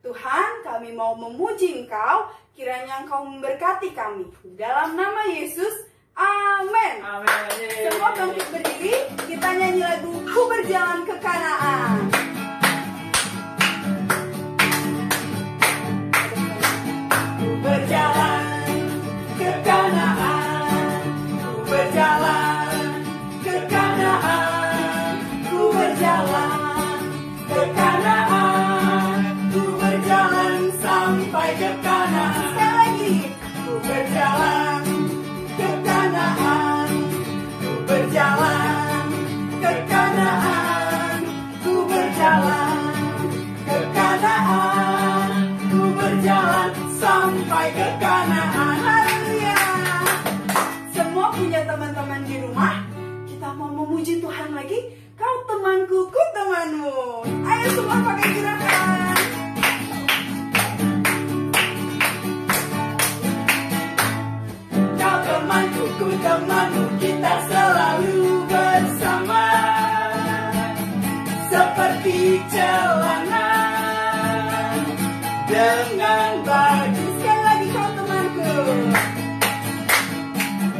Tuhan, kami mau memuji Engkau, kiranya Engkau memberkati kami. Dalam nama Yesus, amin. Semua bangkit berdiri, kita nyanyi lagu Ku Berjalan ke Kanaan. Ku berjalan ke Kanaan, ku berjalan ke Kanaan, ku berjalan ke Kanaan, ku berjalan sampai ke Kanaan. Sekali lagi, ku berjalan ke Kanaan, ku berjalan ke Kanaan, ku berjalan ke Kanaan, ku berjalan sampai ke Kanaan. Haleluya. Semua punya teman-teman di rumah. Kita mau memuji Tuhan lagi. Kau temanku, ku temanmu. Ayo semua pakai gerakan. Kau temanku, ku temanmu. Kita selalu bersama, seperti celana dengan baju. Sekali lagi, kau temanku.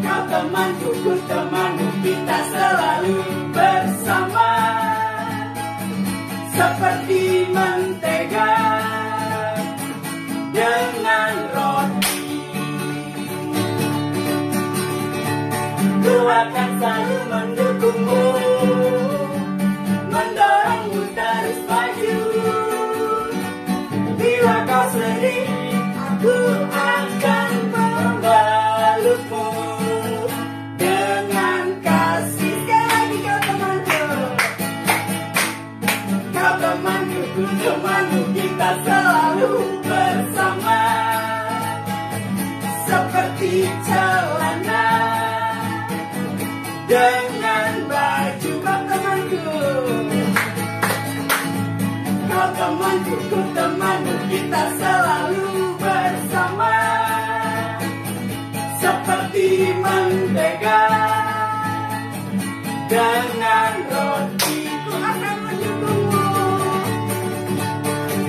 Kau temanku, ku temanmu. Kita selalu bersama, seperti mentega dengan roti. Ku akan selalu mendukungmu, mendorongmu terus maju. Bila kau sedih, aku akan memelukmu dengan kasih. Sekali lagi, kau temanku. Kau temanku, ku temanmu. Kita selalu bersama, seperti celana dengan baju. Kau temanku. Kau temanku, ku temanmu. Kita selalu bersama, seperti mentega dengan roti. Ku akan mendukungmu,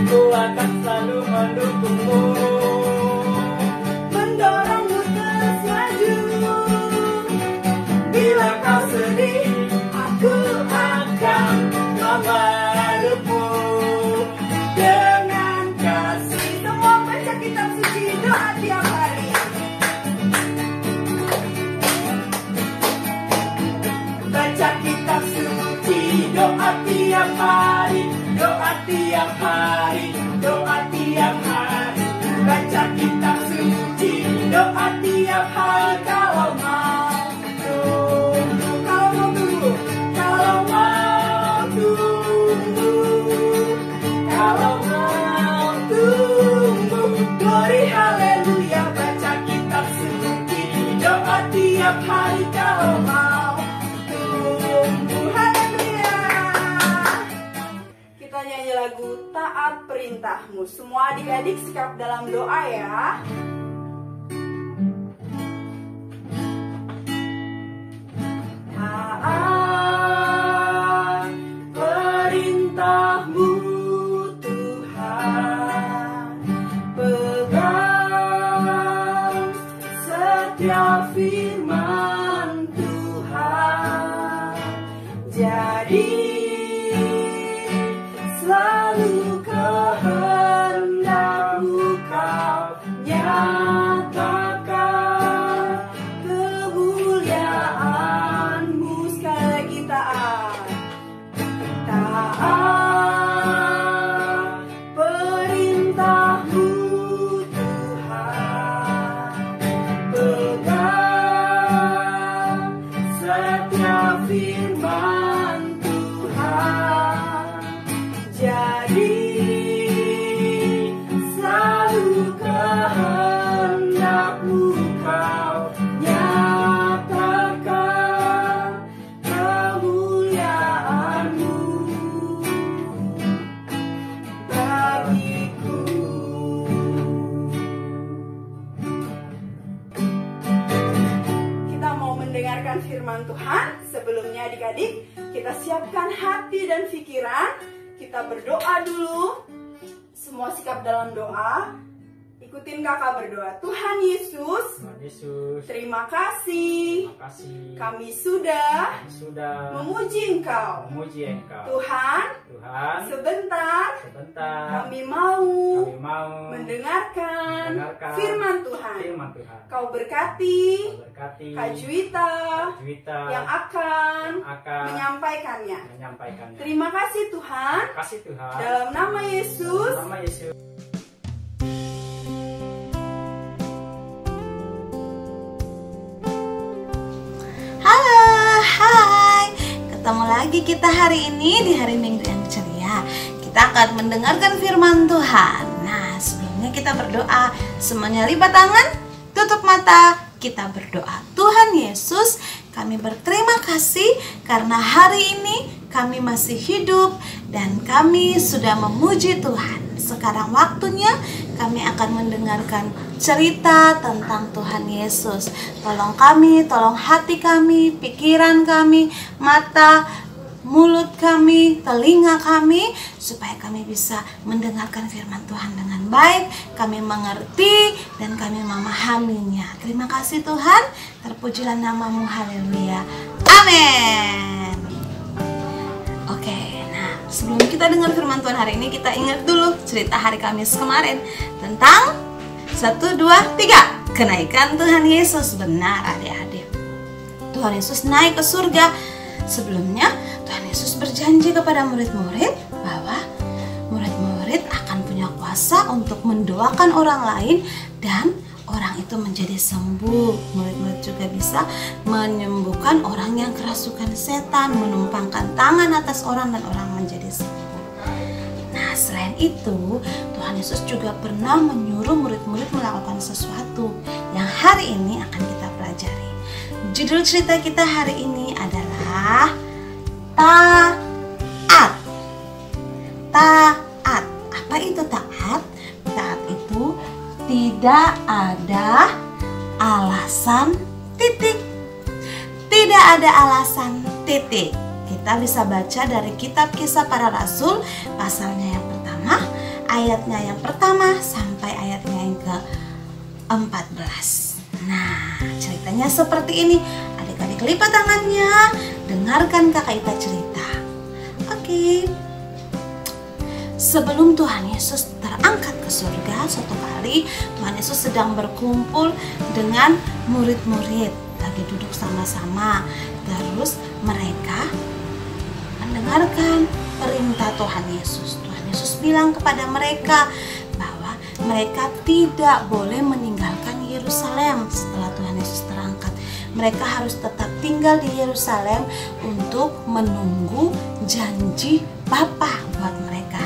ku akan selalu mendukungmu, mendorongmu terus maju. Bila kau sedih, aku akan memelukmu dengan kasih. Semua baca kitab suci, doa tiap hari. Baca kitab suci, doa tiap hari, doa tiap hari, doa tiap hari. Baca kitab suci, doa tiap hari. Kalau mau tunggu, kalau mau tunggu, kalau mau tunggu. Glory haleluya. Baca kitab suci, doa tiap hari. Kalau mau tunggu, haleluya. Kita nyanyi lagu Taat Perintahmu. Semua adik-adik sikap dalam doa ya. Taat perintahmu Tuhan, pegang setiap firman Tuhan, jadi selalu kehendakmu kau nyatakan kemuliaanmu. Sekali lagi, taat perintahmu Tuhan, pegang setiap firman Tuhan, jadi selalu kehendakmu kau nyatakan kemuliaanmu bagiku. Kita mau mendengarkan firman Tuhan. Sebelumnya adik-adik, kita siapkan hati dan pikiran. Kita berdoa dulu. Semua sikap dalam doa. Ikutin kakak berdoa. Tuhan Yesus, terima kasih. Kami sudah memuji Engkau. Tuhan, sebentar kami mau mendengarkan firman Tuhan. Kau berkati Kak Juwita yang akan menyampaikannya. Terima kasih Tuhan. Dalam nama Yesus. Ketemu lagi kita hari ini di hari Minggu yang ceria. Kita akan mendengarkan firman Tuhan. Nah, sebelumnya kita berdoa. Semuanya lipat tangan, tutup mata. Kita berdoa. Tuhan Yesus, kami berterima kasih karena hari ini kami masih hidup dan kami sudah memuji Tuhan. Sekarang waktunya kami akan mendengarkan cerita tentang Tuhan Yesus. Tolong kami, tolong hati kami, pikiran kami, mata, mulut kami, telinga kami, supaya kami bisa mendengarkan firman Tuhan dengan baik, kami mengerti dan kami memahaminya. Terima kasih Tuhan, terpujilah nama-Mu, haleluya, amin. Oke, nah sebelum kita dengar firman Tuhan hari ini, kita ingat dulu cerita hari Kamis kemarin tentang 1, 2, 3 kenaikan Tuhan Yesus. Benar adik-adik, Tuhan Yesus naik ke surga. Sebelumnya Tuhan Yesus berjanji kepada murid-murid bahwa murid-murid akan punya kuasa untuk mendoakan orang lain dan orang itu menjadi sembuh. Murid-murid juga bisa menyembuhkan orang yang kerasukan setan, menumpangkan tangan atas orang dan orang menjadi sembuh. Nah, selain itu, Tuhan Yesus juga pernah menyuruh murid-murid melakukan sesuatu yang hari ini akan kita pelajari. Judul cerita kita hari ini adalah taat. Taat. Apa itu taat? Taat itu tidak ada alasan titik. Tidak ada alasan titik. Kita bisa baca dari kitab Kisah Para Rasul pasalnya yang pertama, ayatnya yang pertama sampai ayatnya yang ke-14. Nah, ceritanya seperti ini. Adik-adik lipat tangannya, dengarkan kakak Ita cerita. Oke. Sebelum Tuhan Yesus terangkat ke surga, suatu kali Tuhan Yesus sedang berkumpul dengan murid-murid, lagi duduk sama-sama. Terus mereka mendengarkan perintah Tuhan Yesus. Tuhan Yesus bilang kepada mereka bahwa mereka tidak boleh meninggalkan Yerusalem setelah Tuhan Yesus terangkat. Mereka harus tetap tinggal di Yerusalem untuk menunggu janji Bapa buat mereka.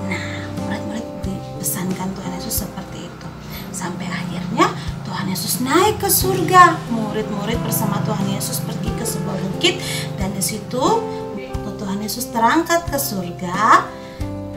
Nah, murid-murid dipesankan Tuhan Yesus seperti itu. Sampai akhirnya Tuhan Yesus naik ke surga. Murid-murid bersama Tuhan Yesus pergi ke sebuah bukit dan di situ Tuhan Yesus terangkat ke surga.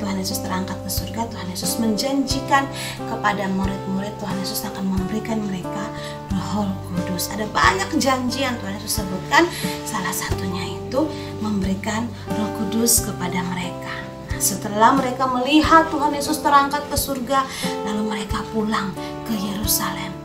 Tuhan Yesus terangkat ke surga. Tuhan Yesus menjanjikan kepada murid-murid Tuhan Yesus akan memberikan mereka Roh Kudus. Ada banyak janji yang Tuhan Yesus sebutkan. Salah satunya itu memberikan Roh Kudus kepada mereka. Nah, setelah mereka melihat Tuhan Yesus terangkat ke surga, lalu mereka pulang ke Yerusalem.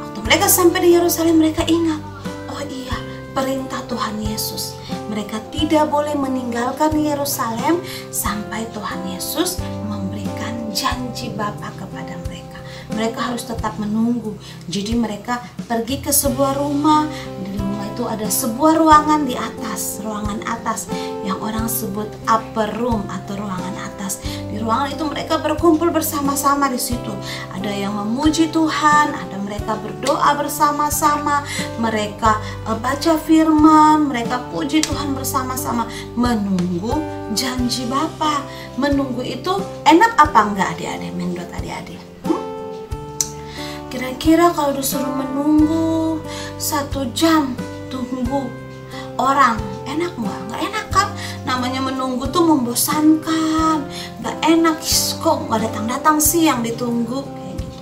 Waktu mereka sampai di Yerusalem, mereka ingat, oh iya, perintah Tuhan Yesus. Mereka tidak boleh meninggalkan Yerusalem sampai Tuhan Yesus memberikan janji Bapa kepada mereka. Mereka harus tetap menunggu. Jadi mereka pergi ke sebuah rumah. Di rumah itu ada sebuah ruangan di atas, ruangan atas yang orang sebut upper room atau ruangan atas. Di ruangan itu mereka berkumpul bersama-sama di situ. Ada yang memuji Tuhan, ada mereka berdoa bersama-sama, mereka baca firman, mereka puji Tuhan bersama-sama, menunggu janji Bapa. Menunggu itu enak apa enggak adik-adik? Menurut adik-adik? Kira-kira kalau disuruh menunggu 1 jam, tunggu orang, enak nggak? Nggak enak kan? Namanya menunggu tuh membosankan, nggak enak. Kok nggak datang-datang sih yang ditunggu? Kayak gitu.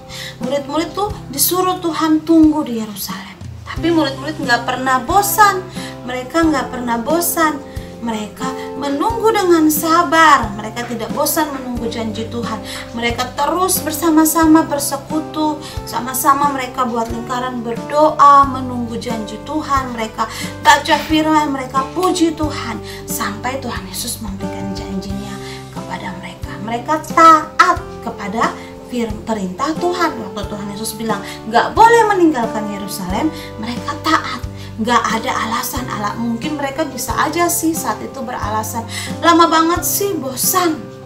Murid-murid tuh disuruh Tuhan tunggu di Yerusalem. Tapi murid-murid nggak pernah bosan. Mereka nggak pernah bosan. Mereka menunggu dengan sabar. Mereka tidak bosan menunggu menunggu janji Tuhan. Mereka terus bersama-sama bersekutu, sama-sama mereka buat lingkaran berdoa, menunggu janji Tuhan. Mereka baca firman, mereka puji Tuhan sampai Tuhan Yesus memberikan janjinya kepada mereka. Mereka taat kepada perintah Tuhan. Waktu Tuhan Yesus bilang gak boleh meninggalkan Yerusalem, mereka taat. Gak ada alasan. Mungkin mereka bisa aja sih saat itu beralasan, lama banget sih, bosan.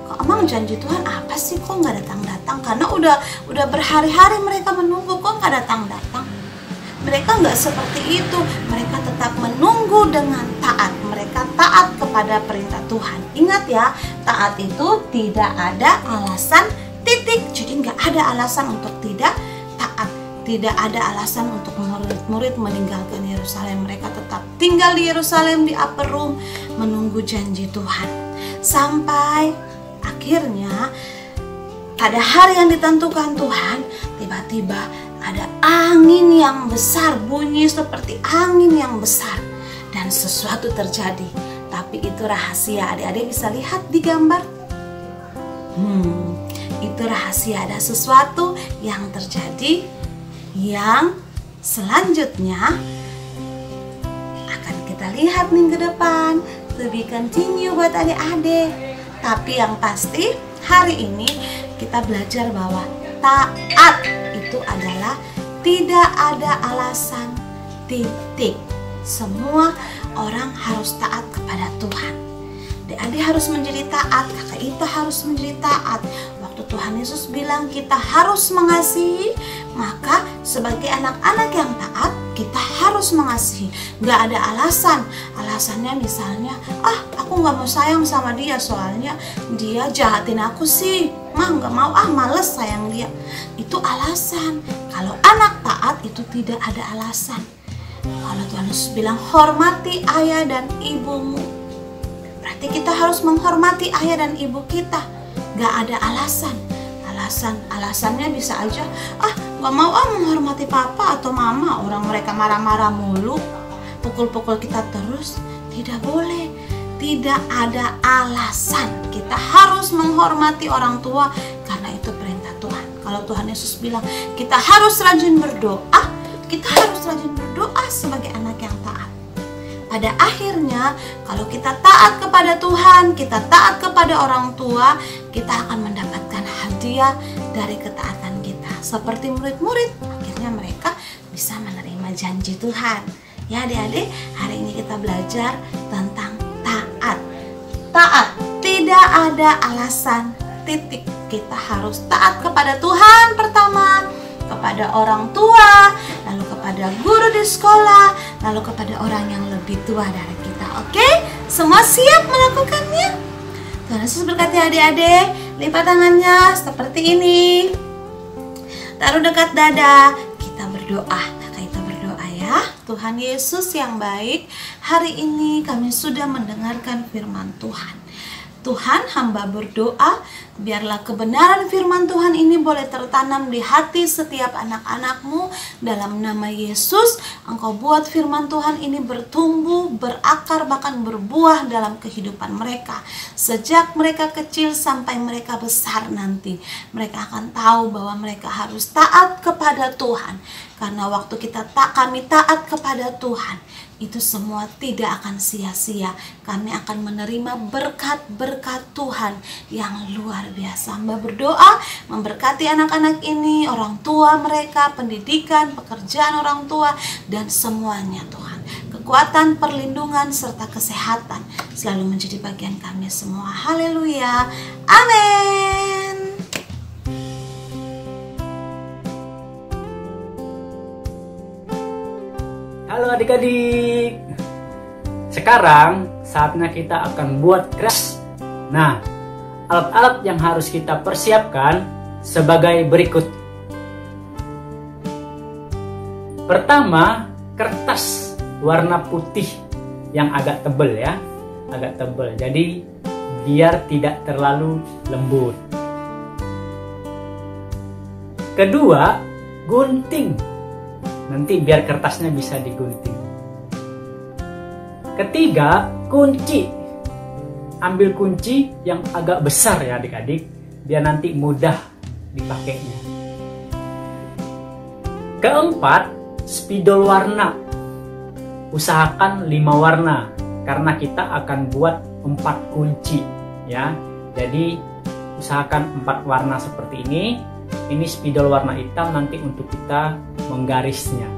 Kok emang janji Tuhan apa sih, kok gak datang-datang? Karena udah berhari-hari mereka menunggu, kok gak datang-datang. Mereka gak seperti itu. Mereka tetap menunggu dengan taat. Mereka taat kepada perintah Tuhan. Ingat ya, taat itu tidak ada alasan, titik. Jadi gak ada alasan untuk tidak taat. Tidak ada alasan untuk murid-murid meninggalkan Yerusalem. Mereka tetap tinggal di Yerusalem, di upper room, menunggu janji Tuhan. Sampai akhirnya pada hari yang ditentukan Tuhan, tiba-tiba ada angin yang besar, bunyi seperti angin yang besar, dan sesuatu terjadi. Tapi itu rahasia. Adik-adik bisa lihat di gambar. Itu rahasia, ada sesuatu yang terjadi yang selanjutnya akan kita lihat minggu depan. To be continue buat adik-adik. Tapi yang pasti hari ini kita belajar bahwa taat itu adalah tidak ada alasan, titik. Semua orang harus taat kepada Tuhan. Adik-adik harus menjadi taat, kakak Ita harus menjadi taat. Waktu Tuhan Yesus bilang kita harus mengasihi, maka sebagai anak-anak yang taat kita harus mengasihi. Gak ada alasan. Alasannya misalnya, aku gak mau sayang sama dia soalnya dia jahatin aku sih. Gak mau, males sayang dia. Itu alasan. Kalau anak taat itu tidak ada alasan. Kalau Tuhan Yesus bilang hormati ayah dan ibumu, berarti kita harus menghormati ayah dan ibu kita. Gak ada alasan. Alasannya bisa aja, gak mau menghormati papa atau mama, orang mereka marah-marah mulu, pukul-pukul kita terus. Tidak boleh. Tidak ada alasan. Kita harus menghormati orang tua karena itu perintah Tuhan. Kalau Tuhan Yesus bilang kita harus rajin berdoa, kita harus rajin berdoa sebagai anak yang taat. Pada akhirnya, kalau kita taat kepada Tuhan, kita taat kepada orang tua, kita akan mendapatkan hadiah dari ketaatan kita. Seperti murid-murid, akhirnya mereka bisa menerima janji Tuhan. Ya adik-adik, hari ini kita belajar tentang taat. Taat, tidak ada alasan, titik. Kita harus taat kepada Tuhan pertama, kepada orang tua, lalu kepada guru di sekolah, lalu kepada orang yang lebih tua dari kita. Oke? Semua siap melakukannya? Tuhan Yesus berkati adik-adik. Lipat tangannya seperti ini. Taruh dekat dada. Kita berdoa. Kita berdoa ya. Tuhan Yesus yang baik, hari ini kami sudah mendengarkan firman Tuhan. Tuhan, hamba berdoa, biarlah kebenaran firman Tuhan ini boleh tertanam di hati setiap anak-anak-Mu. Dalam nama Yesus, Engkau buat firman Tuhan ini bertumbuh, berakar, bahkan berbuah dalam kehidupan mereka. Sejak mereka kecil sampai mereka besar nanti, mereka akan tahu bahwa mereka harus taat kepada Tuhan. Karena waktu kami taat kepada Tuhan, itu semua tidak akan sia-sia. Kami akan menerima berkat-berkat Tuhan yang luar biasa. Hamba berdoa memberkati anak-anak ini, orang tua mereka, pendidikan, pekerjaan orang tua, dan semuanya Tuhan. Kekuatan, perlindungan, serta kesehatan selalu menjadi bagian kami semua. Haleluya. Amin. Halo adik-adik. Sekarang saatnya kita akan buat keras. Nah, alat-alat yang harus kita persiapkan sebagai berikut. Pertama, kertas warna putih yang agak tebal ya. Agak tebal. Jadi biar tidak terlalu lembut. Kedua, gunting. Nanti biar kertasnya bisa digunting. Ketiga, kunci. ambil kunci yang agak besar ya adik-adik, biar nanti mudah dipakainya. Keempat, spidol warna. Usahakan 5 warna karena kita akan buat 4 kunci ya. Jadi usahakan 4 warna seperti ini. Ini spidol warna hitam nanti untuk kita menggarisnya.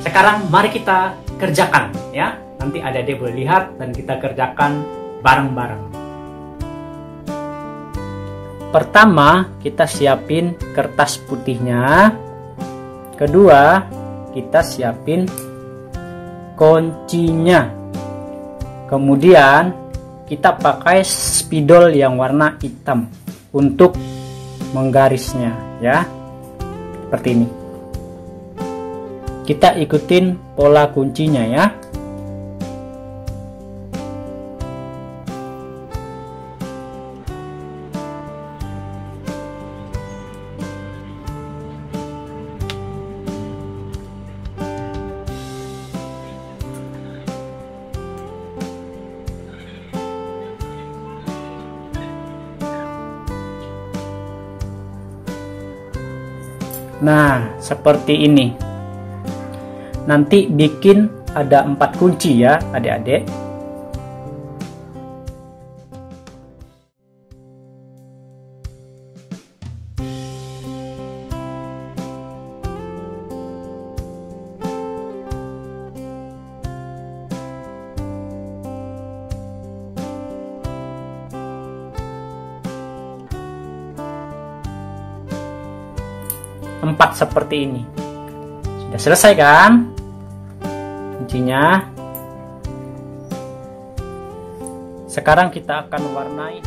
Sekarang mari kita kerjakan ya. Nanti adik-adik boleh lihat dan kita kerjakan bareng-bareng. Pertama, kita siapin kertas putihnya. Kedua, kita siapin kuncinya. Kemudian kita pakai spidol yang warna hitam untuk menggarisnya ya. Seperti ini. Kita ikutin pola kuncinya ya. Nah, seperti ini. Nanti bikin ada 4 kunci ya, adik-adik. Empat seperti ini. Sudah selesai kan kuncinya? Sekarang kita akan warnai.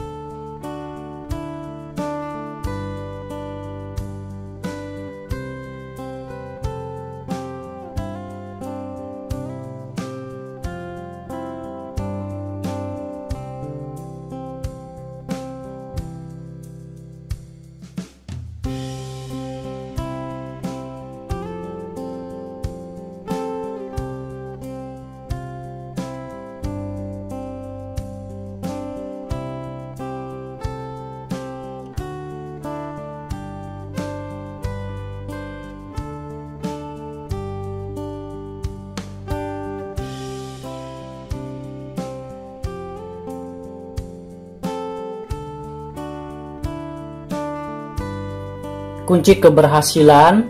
Kunci keberhasilan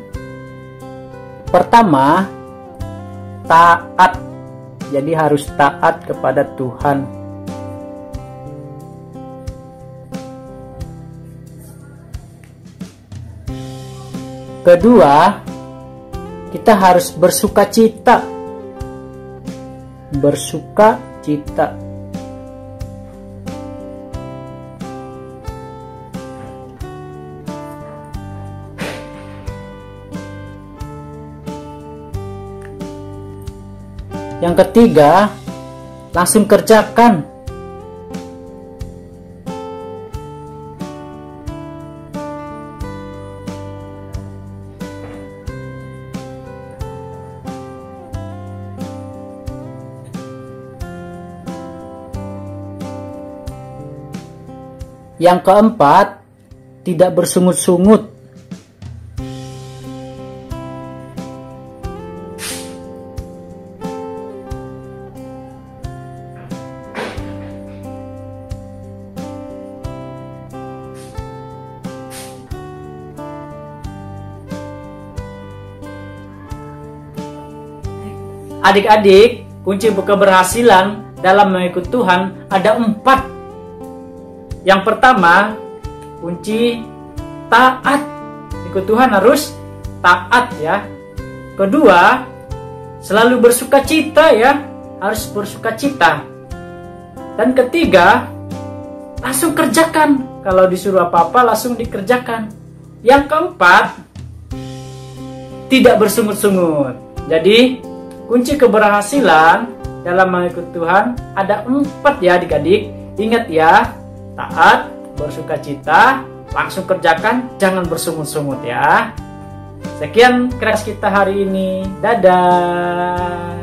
pertama, taat. Jadi harus taat kepada Tuhan. Kedua, kita harus bersukacita. Bersukacita. Yang ketiga, langsung kerjakan. Yang keempat, tidak bersungut-sungut. Adik-adik, kunci keberhasilan dalam mengikut Tuhan ada 4. Yang pertama, kunci taat. Ikut Tuhan harus taat ya. Kedua, selalu bersukacita ya. Harus bersukacita. Dan ketiga, langsung kerjakan. Kalau disuruh apa-apa langsung dikerjakan. Yang keempat, tidak bersungut-sungut. Jadi kunci keberhasilan dalam mengikut Tuhan ada 4 ya adik-adik. Ingat ya, taat, bersukacita, langsung kerjakan, jangan bersungut-sungut ya. Sekian kelas kita hari ini. Dadah.